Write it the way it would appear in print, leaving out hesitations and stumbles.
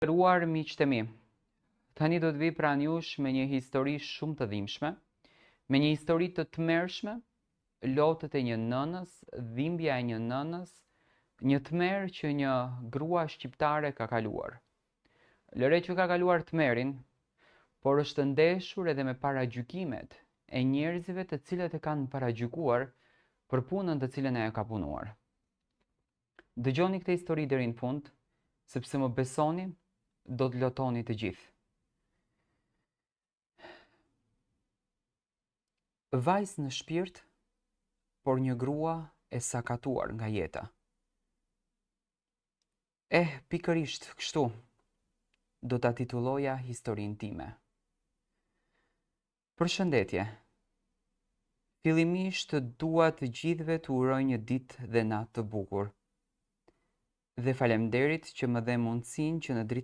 Nderuar miqtë e mi, tani do të vi pranë jush me një histori shumë të dhimbshme, me një histori të tmerrshme, lotët e një nënës, dhimbja e një nënës, një tmerr që një grua shqiptare ka kaluar. Lëre që ka kaluar tmerrin, por është ndeshur edhe me paragjykimet e njerëzve të cilët e kanë paragjykuar për punën të cilën ajo ka punuar. Dëgjoni këtë histori deri në fund, sepse më besoni, do të lotoni të gjithë. Vajzë në shpirt, por një grua e sakatuar nga jeta. Pikërisht kështu do ta titulloja historinë time. Përshëndetje. Fillimisht dua të gjithëve të uroj një ditë dhe natë të bukur. Dhe faleminderit që më dhe mundësinë që në dritë